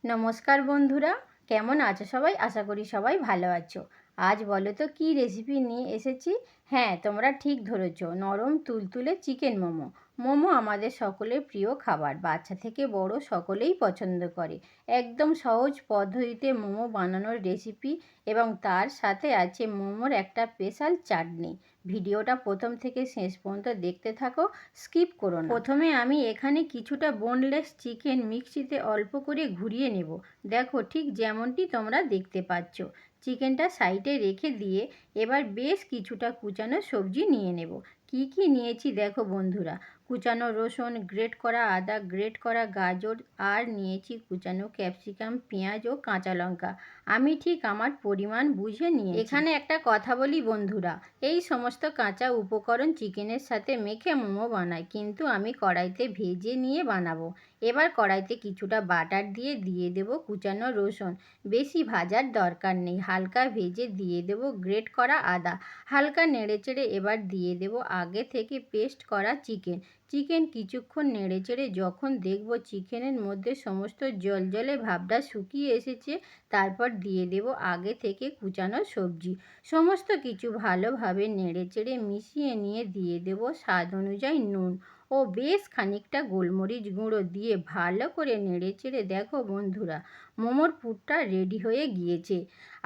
নমস্কার বন্ধুরা, কেমন আছো সবাই? আশা করি সবাই ভালো আছো। আজ বলো তো কী রেসিপি নিয়ে এসেছি? হ্যাঁ, তোমরা ঠিক ধরেছো, নরম তুলতুলে চিকেন মোমো। মোমো আমাদের সকলের প্রিয় খাবার, বাচ্চা থেকে বড় সকলেই পছন্দ করে। একদম সহজ পদ্ধতিতে মোমো বানানোর রেসিপি, এবং তার সাথে আছে মোমোর একটা স্পেশাল চাটনি। ভিডিওটা প্রথম থেকে শেষ পর্যন্ত দেখতে থাকো, স্কিপ করো না। প্রথমে আমি এখানে কিছুটা বোনলেস চিকেন মিক্সিতে অল্প করে ঘুরিয়ে নেব। দেখো ঠিক যেমনটি তোমরা দেখতে পাচ্ছ। চিকেনটা সাইডে রেখে দিয়ে এবার বেশ কিছুটা কুচানো সবজি নিয়ে নেব। কি কি নিয়েছি দেখো বন্ধুরা, কুচানো রসুন, গ্রেট করা আদা, গ্রেট করা গাজর, আর নিয়েছি কুচানো ক্যাপসিকাম, পেঁয়াজ ও কাঁচা লঙ্কা। আমি ঠিক আমার পরিমাণ বুঝে নিয়ে এখানে একটা কথা বলি বন্ধুরা, এই সমস্ত কাঁচা উপকরণ চিকেনের সাথে মেখে মোমো বানাই, কিন্তু আমি কড়াইতে ভেজে নিয়ে বানাবো। এবার কড়াইতে কিছুটা বাটার দিয়ে দেব কুচানো রসুন। বেশি ভাজার দরকার নেই, হালকা ভেজে দিয়ে দেব গ্রেট করা আদা। হালকা নেড়েচেড়ে এবার দিয়ে দেব আগে থেকে পেস্ট করা চিকেন কিছুক্ষণ নেড়েচেড়ে যখন দেখব চিকেনের মধ্যে সমস্ত জলজলে ভাবটা শুকিয়ে এসেছে, তারপর দিয়ে দেব আগে থেকে কুচানো সবজি। সমস্ত কিছু ভালোভাবে নেড়েচেড়ে মিশিয়ে নিয়ে দিয়ে দেব স্বাদ অনুযায়ী নুন ও বেশ খানিকটা গোলমরিচ গুঁড়ো দিয়ে ভালো করে নেড়েচেড়ে দেখো বন্ধুরা, মোমোর পুরটা রেডি হয়ে গিয়েছে।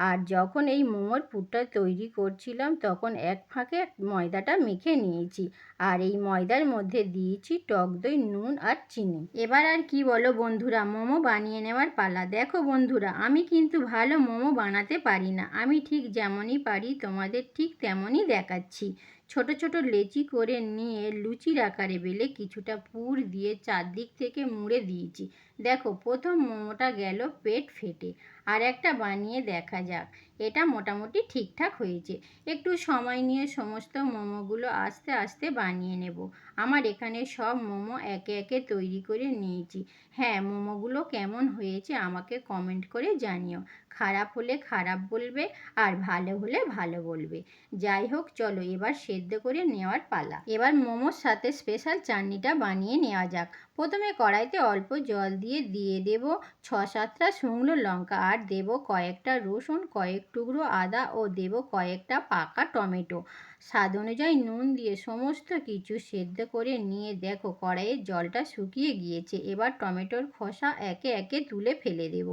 আর যখন এই মোমোর পুরটা তৈরি করছিলাম তখন এক ফাঁকে ময়দাটা মেখে নিয়েছি, আর এই ময়দার মধ্যে দিয়েছি টক দই, নুন আর চিনি। এবার আর কি বলো বন্ধুরা, মোমো বানিয়ে নেওয়ার পালা। দেখো বন্ধুরা, আমি কিন্তু ভালো মোমো বানাতে পারি না, আমি ঠিক যেমনই পারি তোমাদের ঠিক তেমনই দেখাচ্ছি। ছোট ছোট লেচি করে নিয়ে লুচির আকারে বেলে কিছুটা পুর দিয়ে চারদিক থেকে মুড়ে দিয়েছি। দেখো প্রথম মোমোটা গেল পেট ফেটে, আর একটা বানিয়ে দেখা যাক। এটা মোটামুটি ঠিকঠাক হয়েছে। একটু সময় নিয়ে সমস্ত মোমোগুলো আস্তে আস্তে বানিয়ে নেব। আমার এখানে সব মোমো একে একে তৈরি করে নিয়েছি। হ্যাঁ, মোমোগুলো কেমন হয়েছে আমাকে কমেন্ট করে জানিও। খারাপ হলে খারাপ বলবে, আর ভালো হলে ভালো বলবে। যাই হোক, চলো এবার সেদ্ধ করে নেওয়ার পালা। এবার মোমোর সাথে স্পেশাল চাটনিটা বানিয়ে নেওয়া যাক। প্রথমে কড়াইতে অল্প জল দিয়ে দেব 6-7টা শুকনো লঙ্কা, আর দেব কয়েকটা রসুন, কয়েক টুকরো আদা ও দেব কয়েকটা পাকা টমেটো। স্বাদ অনুযায়ী নুন দিয়ে সমস্ত কিছু সেদ্ধ করে নিয়ে দেখো কড়াইয়ের জলটা শুকিয়ে গিয়েছে। এবার টমেটোর খোসা একে একে তুলে ফেলে দেব।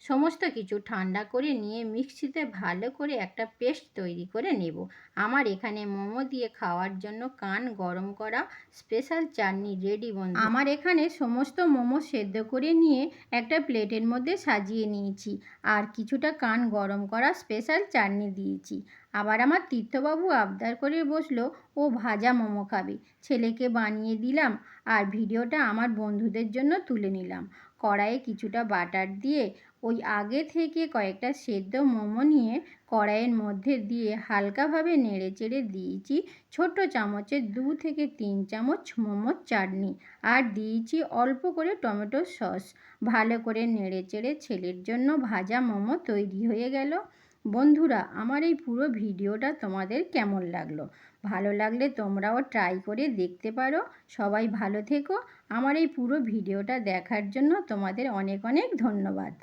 সমস্ত কিছু ঠান্ডা করে নিয়ে মিক্সিতে ভালো করে একটা পেস্ট তৈরি করে নেব। আমার এখানে মোমো দিয়ে খাওয়ার জন্য কান গরম করা স্পেশাল চাটনি রেডি বন্ধু। আমার এখানে সমস্ত মোমো সেদ্ধ করে নিয়ে একটা প্লেটের মধ্যে সাজিয়ে নিয়েছি, আর কিছুটা কান গরম করা স্পেশাল চাটনি দিয়েছি। আবার আমার তীর্থবাবু আবদার করে বসলো, ও ভাজা মোমো খাবে। ছেলেকে বানিয়ে দিলাম, আর ভিডিওটা আমার বন্ধুদের জন্য তুলে নিলাম। কড়াইয়ে কিছুটা বাটার দিয়ে ওই আগে থেকে কয়েকটা সেদ্ধ মোমো নিয়ে কড়াইয়ের মধ্যে দিয়ে হালকাভাবে নেড়েচেড়ে দিয়েছি ছোট চামচে 2 থেকে 3 চামচ মোমোর চাটনি, আর দিয়েছি অল্প করে টমেটো সস। ভালো করে নেড়েচেড়ে ছেলের জন্য ভাজা মোমো তৈরি হয়ে গেল। বন্ধুরা, আমার এই পুরো ভিডিওটা তোমাদের কেমন লাগলো? ভালো লাগলে তোমরাও ট্রাই করে দেখতে পারো। সবাই ভালো থেকো। আমার এই পুরো ভিডিওটা দেখার জন্য তোমাদের অনেক অনেক ধন্যবাদ।